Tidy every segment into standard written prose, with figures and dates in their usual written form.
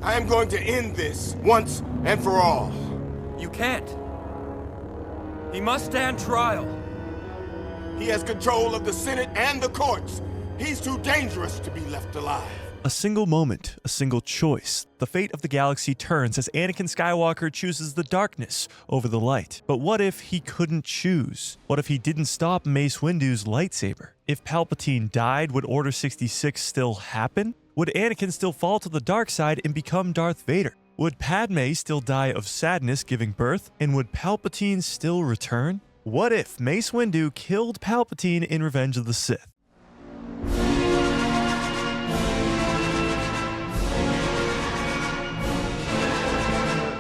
I am going to end this once and for all. You can't. He must stand trial. He has control of the Senate and the courts. He's too dangerous to be left alive. A single moment, a single choice. The fate of the galaxy turns as Anakin Skywalker chooses the darkness over the light. But what if he couldn't choose? What if he didn't stop Mace Windu's lightsaber? If Palpatine died, would Order 66 still happen? Would Anakin still fall to the dark side and become Darth Vader? Would Padme still die of sadness giving birth? And would Palpatine still return? What if Mace Windu killed Palpatine in Revenge of the Sith?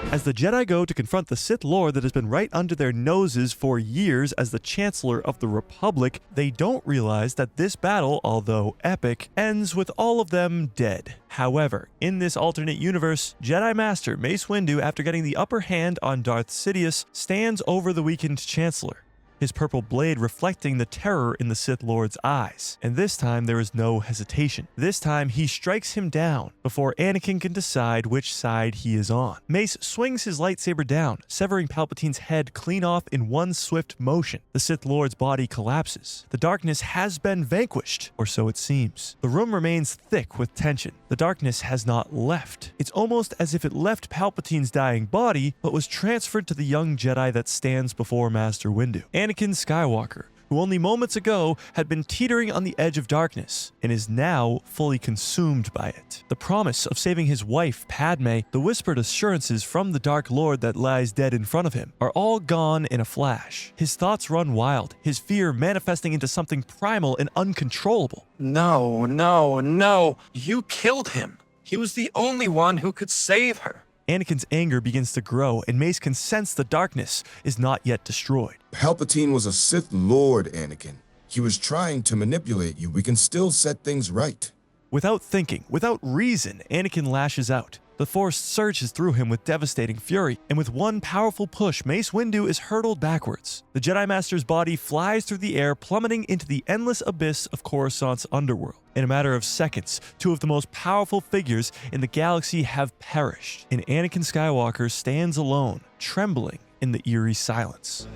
As the Jedi go to confront the Sith Lord that has been right under their noses for years as the Chancellor of the Republic, they don't realize that this battle, although epic, ends with all of them dead. However, in this alternate universe, Jedi Master Mace Windu, after getting the upper hand on Darth Sidious, stands over the weakened Chancellor, his purple blade reflecting the terror in the Sith Lord's eyes. And this time there is no hesitation. This time he strikes him down before Anakin can decide which side he is on. Mace swings his lightsaber down, severing Palpatine's head clean off in one swift motion. The Sith Lord's body collapses. The darkness has been vanquished, or so it seems. The room remains thick with tension. The darkness has not left. It's almost as if it left Palpatine's dying body, but was transferred to the young Jedi that stands before Master Windu. Anakin Skywalker, who only moments ago had been teetering on the edge of darkness and is now fully consumed by it. The promise of saving his wife, Padme, the whispered assurances from the Dark Lord that lies dead in front of him, are all gone in a flash. His thoughts run wild, his fear manifesting into something primal and uncontrollable. No, no, no. You killed him. He was the only one who could save her. Anakin's anger begins to grow, and Mace can sense the darkness is not yet destroyed. Palpatine was a Sith Lord, Anakin. He was trying to manipulate you. We can still set things right. Without thinking, without reason, Anakin lashes out. The Force surges through him with devastating fury, and with one powerful push, Mace Windu is hurtled backwards. The Jedi Master's body flies through the air, plummeting into the endless abyss of Coruscant's underworld. In a matter of seconds, two of the most powerful figures in the galaxy have perished, and Anakin Skywalker stands alone, trembling in the eerie silence.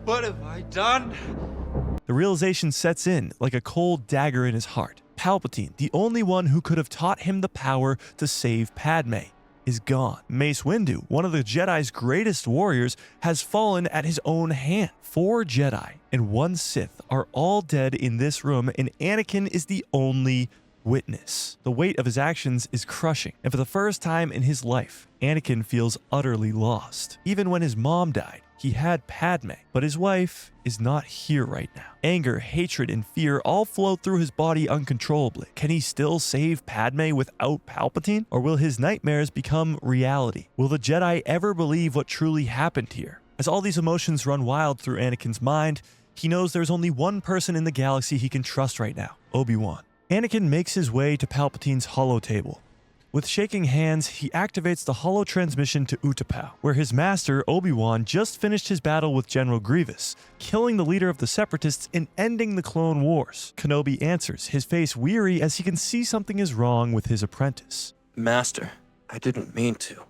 What have I done? The realization sets in like a cold dagger in his heart. Palpatine, the only one who could have taught him the power to save Padme, is gone. Mace Windu, one of the Jedi's greatest warriors, has fallen at his own hand. 4 Jedi and 1 Sith are all dead in this room, and Anakin is the only witness. The weight of his actions is crushing, and for the first time in his life, Anakin feels utterly lost. Even when his mom died, he had Padme, but his wife is not here right now. Anger, hatred, and fear all flow through his body uncontrollably. Can he still save Padme without Palpatine? Or will his nightmares become reality? Will the Jedi ever believe what truly happened here? As all these emotions run wild through Anakin's mind, he knows there's only one person in the galaxy he can trust right now, Obi-Wan. Anakin makes his way to Palpatine's holotable. With shaking hands, he activates the holo transmission to Utapau, where his master, Obi-Wan, just finished his battle with General Grievous, killing the leader of the Separatists and ending the Clone Wars. Kenobi answers, his face weary as he can see something is wrong with his apprentice. Master, I didn't mean to.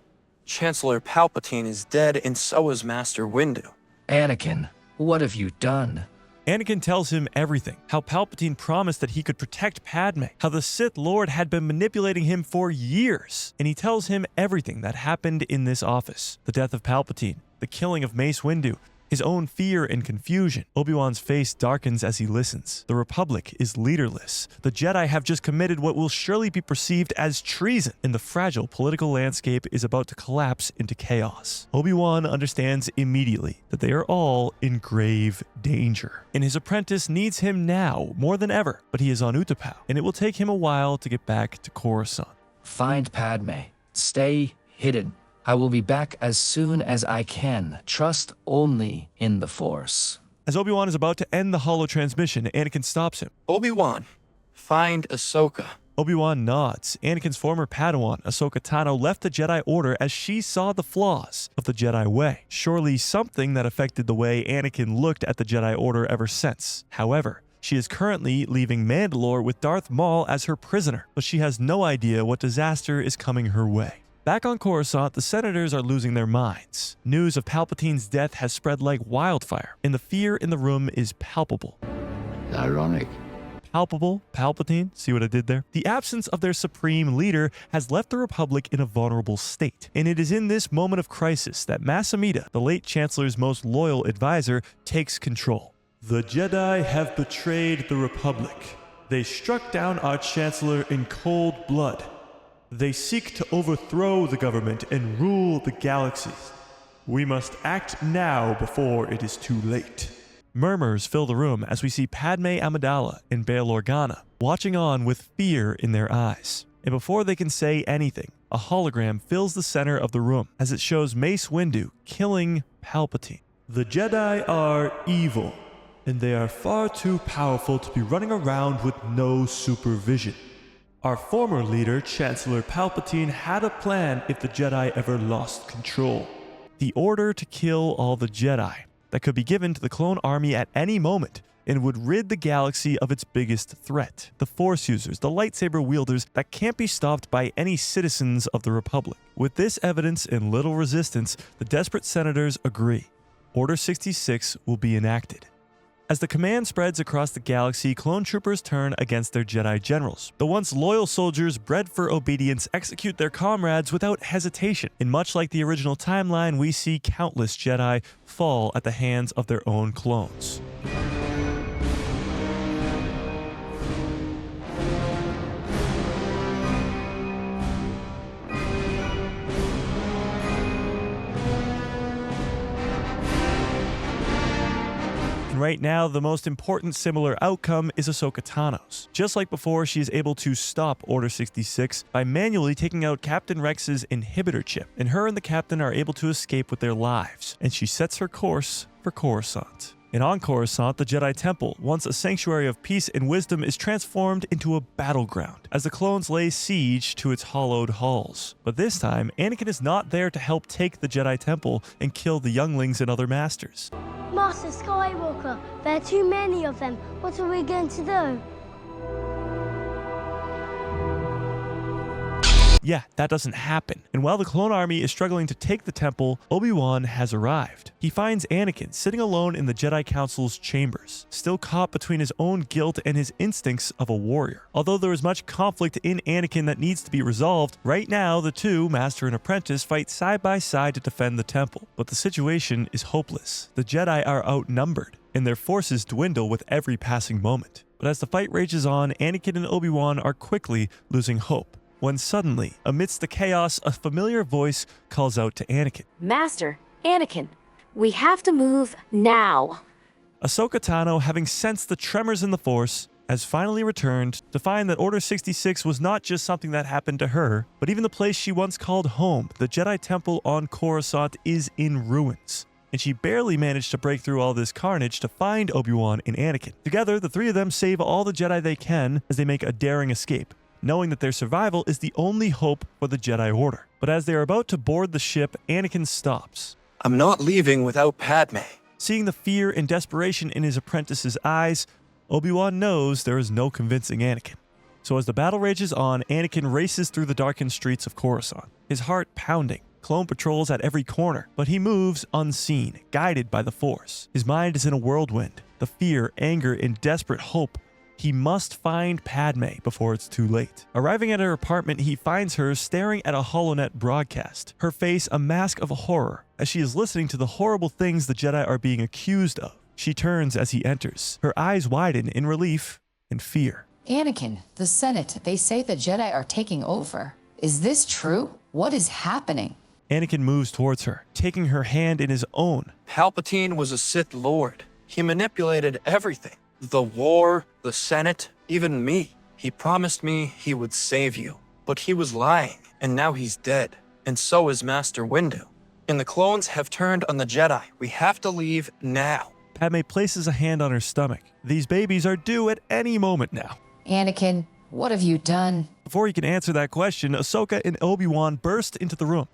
Chancellor Palpatine is dead, and so is Master Windu. Anakin, what have you done? Anakin tells him everything, how Palpatine promised that he could protect Padme, how the Sith Lord had been manipulating him for years, and he tells him everything that happened in this office. The death of Palpatine, the killing of Mace Windu, his own fear and confusion. Obi-Wan's face darkens as he listens. The Republic is leaderless. The Jedi have just committed what will surely be perceived as treason, and the fragile political landscape is about to collapse into chaos. Obi-Wan understands immediately that they are all in grave danger, and his apprentice needs him now more than ever, but he is on Utapau, and it will take him a while to get back to Coruscant. Find Padme. Stay hidden. I will be back as soon as I can. Trust only in the Force. As Obi-Wan is about to end the holo transmission, Anakin stops him. Obi-Wan, find Ahsoka. Obi-Wan nods. Anakin's former Padawan, Ahsoka Tano, left the Jedi Order as she saw the flaws of the Jedi way. Surely something that affected the way Anakin looked at the Jedi Order ever since. However, she is currently leaving Mandalore with Darth Maul as her prisoner, but she has no idea what disaster is coming her way. Back on Coruscant, the senators are losing their minds. News of Palpatine's death has spread like wildfire, and the fear in the room is palpable. Ironic. Palpable? Palpatine? See what I did there? The absence of their supreme leader has left the Republic in a vulnerable state, and it is in this moment of crisis that Mace Windu, the late Chancellor's most loyal advisor, takes control. The Jedi have betrayed the Republic. They struck down our Chancellor in cold blood. They seek to overthrow the government and rule the galaxies. We must act now before it is too late. Murmurs fill the room as we see Padme Amidala and Bail Organa watching on with fear in their eyes. And before they can say anything, a hologram fills the center of the room as it shows Mace Windu killing Palpatine. The Jedi are evil, and they are far too powerful to be running around with no supervision. Our former leader, Chancellor Palpatine, had a plan if the Jedi ever lost control. The order to kill all the Jedi that could be given to the clone army at any moment and would rid the galaxy of its biggest threat, the Force users, the lightsaber wielders that can't be stopped by any citizens of the Republic. With this evidence and little resistance, the desperate senators agree. Order 66 will be enacted. As the command spreads across the galaxy, clone troopers turn against their Jedi generals. The once loyal soldiers bred for obedience execute their comrades without hesitation. And much like the original timeline, we see countless Jedi fall at the hands of their own clones. Right now, the most important similar outcome is Ahsoka Tano's. Just like before, she is able to stop Order 66 by manually taking out Captain Rex's inhibitor chip, and her and the captain are able to escape with their lives, and she sets her course for Coruscant. And on Coruscant, the Jedi Temple, once a sanctuary of peace and wisdom, is transformed into a battleground as the clones lay siege to its hallowed halls. But this time, Anakin is not there to help take the Jedi Temple and kill the younglings and other masters. Master Skywalker, there are too many of them. What are we going to do? Yeah, that doesn't happen. And while the clone army is struggling to take the temple, Obi-Wan has arrived. He finds Anakin sitting alone in the Jedi Council's chambers, still caught between his own guilt and his instincts of a warrior. Although there is much conflict in Anakin that needs to be resolved, right now the two, master and apprentice, fight side by side to defend the temple. But the situation is hopeless. The Jedi are outnumbered, and their forces dwindle with every passing moment. But as the fight rages on, Anakin and Obi-Wan are quickly losing hope, when suddenly, amidst the chaos, a familiar voice calls out to Anakin. Master, Anakin, we have to move now. Ahsoka Tano, having sensed the tremors in the Force, has finally returned to find that Order 66 was not just something that happened to her, but even the place she once called home, the Jedi Temple on Coruscant, is in ruins. And she barely managed to break through all this carnage to find Obi-Wan and Anakin. Together, the three of them save all the Jedi they can as they make a daring escape, knowing that their survival is the only hope for the Jedi Order. But as they are about to board the ship, Anakin stops. I'm not leaving without Padme. Seeing the fear and desperation in his apprentice's eyes, Obi-Wan knows there is no convincing Anakin. So as the battle rages on, Anakin races through the darkened streets of Coruscant, his heart pounding. Clone patrols at every corner, but he moves unseen, guided by the Force. His mind is in a whirlwind. The fear, anger, and desperate hope. He must find Padme before it's too late. Arriving at her apartment, he finds her staring at a HoloNet broadcast, her face a mask of horror as she is listening to the horrible things the Jedi are being accused of. She turns as he enters, her eyes widen in relief and fear. Anakin, the Senate, they say the Jedi are taking over. Is this true? What is happening? Anakin moves towards her, taking her hand in his own. Palpatine was a Sith Lord. He manipulated everything. The war, the Senate, even me. He promised me he would save you, but he was lying, and now he's dead. And so is Master Windu. And the clones have turned on the Jedi. We have to leave now. Padme places a hand on her stomach. These babies are due at any moment now. Anakin, what have you done? Before he can answer that question, Ahsoka and Obi-Wan burst into the room.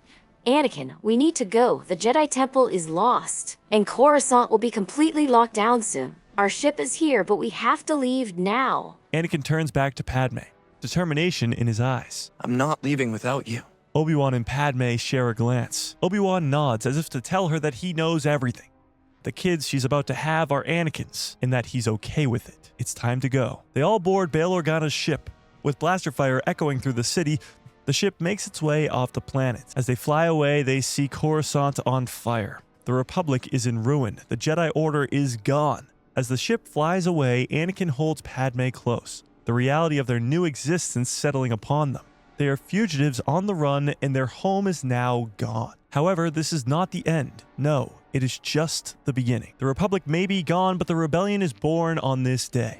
Anakin, we need to go. The Jedi Temple is lost, and Coruscant will be completely locked down soon. Our ship is here, but we have to leave now. Anakin turns back to Padme, determination in his eyes. I'm not leaving without you. Obi-Wan and Padme share a glance. Obi-Wan nods as if to tell her that he knows everything. The kids she's about to have are Anakin's, and that he's okay with it. It's time to go. They all board Bail Organa's ship. With blaster fire echoing through the city, the ship makes its way off the planet. As they fly away, they see Coruscant on fire. The Republic is in ruin. The Jedi Order is gone. As the ship flies away, Anakin holds Padme close, the reality of their new existence settling upon them. They are fugitives on the run, and their home is now gone. However, this is not the end. No, it is just the beginning. The Republic may be gone, but the rebellion is born on this day.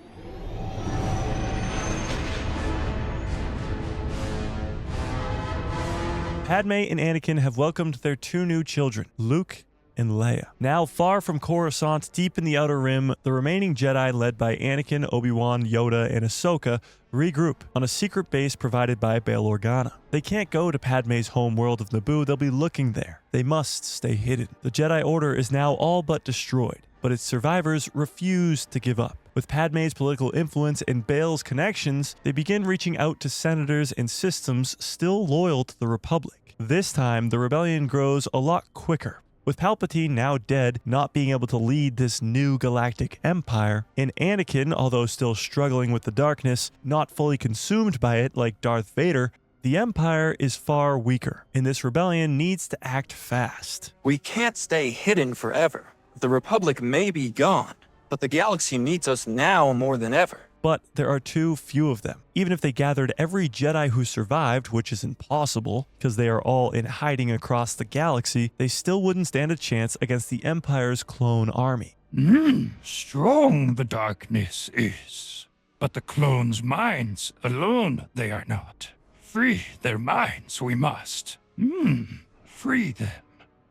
Padme and Anakin have welcomed their two new children, Luke and Leia. Now far from Coruscant, deep in the Outer Rim, the remaining Jedi led by Anakin, Obi-Wan, Yoda, and Ahsoka regroup on a secret base provided by Bail Organa. They can't go to Padme's home world of Naboo, they'll be looking there. They must stay hidden. The Jedi Order is now all but destroyed, but its survivors refuse to give up. With Padme's political influence and Bail's connections, they begin reaching out to senators and systems still loyal to the Republic. This time, the rebellion grows a lot quicker. With Palpatine now dead, not being able to lead this new galactic empire, and Anakin, although still struggling with the darkness, not fully consumed by it like Darth Vader, the Empire is far weaker, and this rebellion needs to act fast. We can't stay hidden forever. The Republic may be gone, but the galaxy needs us now more than ever. But there are too few of them. Even if they gathered every Jedi who survived, which is impossible, because they are all in hiding across the galaxy, they still wouldn't stand a chance against the Empire's clone army. Strong the darkness is, but the clones' minds alone they are not. Free their minds we must. Free them.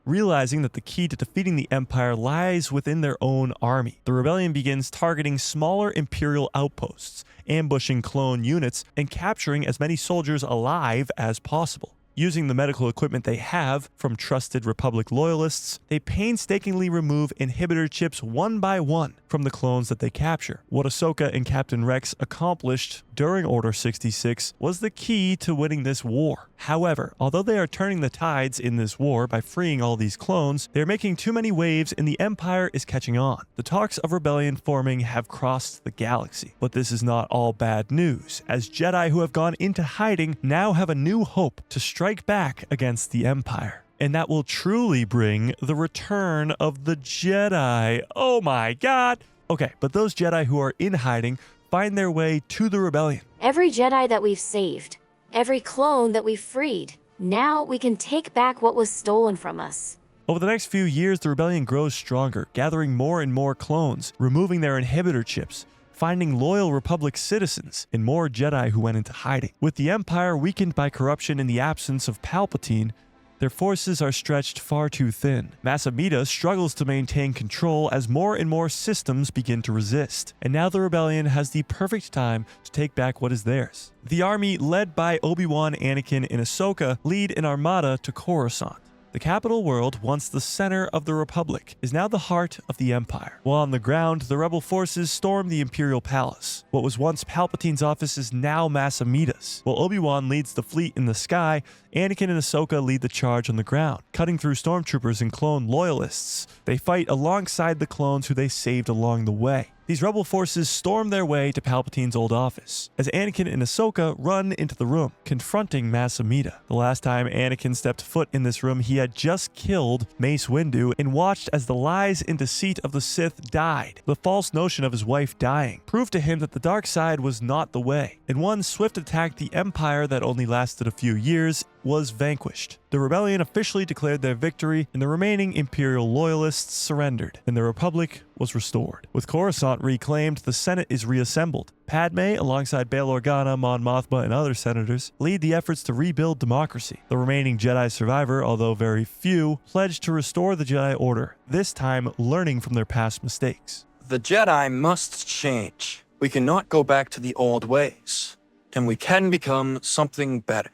Realizing that the key to defeating the Empire lies within their own army, the rebellion begins targeting smaller Imperial outposts, ambushing clone units, and capturing as many soldiers alive as possible. Using the medical equipment they have from trusted Republic loyalists, they painstakingly remove inhibitor chips one by one from the clones that they capture. What Ahsoka and Captain Rex accomplished during Order 66 was the key to winning this war. However, although they are turning the tides in this war by freeing all these clones, they are making too many waves and the Empire is catching on. The talks of rebellion forming have crossed the galaxy. But this is not all bad news, as Jedi who have gone into hiding now have a new hope to strike back against the Empire. And that will truly bring the return of the Jedi. Oh my god! Okay, but those Jedi who are in hiding find their way to the rebellion. Every Jedi that we've saved, every clone that we've freed, now we can take back what was stolen from us. Over the next few years, the rebellion grows stronger, gathering more and more clones, removing their inhibitor chips, finding loyal Republic citizens, and more Jedi who went into hiding. With the Empire weakened by corruption in the absence of Palpatine, their forces are stretched far too thin. Mace Windu struggles to maintain control as more and more systems begin to resist. And now the rebellion has the perfect time to take back what is theirs. The army, led by Obi-Wan, Anakin, and Ahsoka, lead an armada to Coruscant. The capital world, once the center of the Republic, is now the heart of the Empire. While on the ground, the rebel forces storm the Imperial Palace. What was once Palpatine's office is now Mace Windu's. While Obi-Wan leads the fleet in the sky, Anakin and Ahsoka lead the charge on the ground, cutting through stormtroopers and clone loyalists. They fight alongside the clones who they saved along the way. These rebel forces storm their way to Palpatine's old office, as Anakin and Ahsoka run into the room, confronting Mace Windu. The last time Anakin stepped foot in this room, he had just killed Mace Windu and watched as the lies and deceit of the Sith died. The false notion of his wife dying proved to him that the dark side was not the way. In one swift attack, the Empire that only lasted a few years was vanquished. The rebellion officially declared their victory, and the remaining Imperial loyalists surrendered, and the Republic was restored. With Coruscant reclaimed, the Senate is reassembled. Padme, alongside Bail Organa, Mon Mothma, and other senators, lead the efforts to rebuild democracy. The remaining Jedi survivor, although very few, pledged to restore the Jedi Order, this time learning from their past mistakes. The Jedi must change. We cannot go back to the old ways, and we can become something better.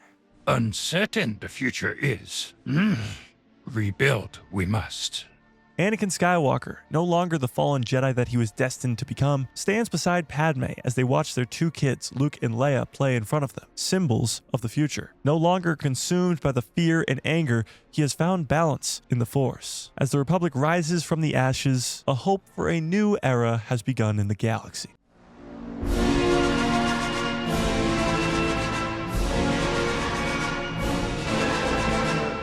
Uncertain the future is. Rebuild we must. Anakin Skywalker, no longer the fallen Jedi that he was destined to become, stands beside Padme as they watch their two kids, Luke and Leia, play in front of them, symbols of the future. No longer consumed by the fear and anger, he has found balance in the Force. As the Republic rises from the ashes, a hope for a new era has begun in the galaxy.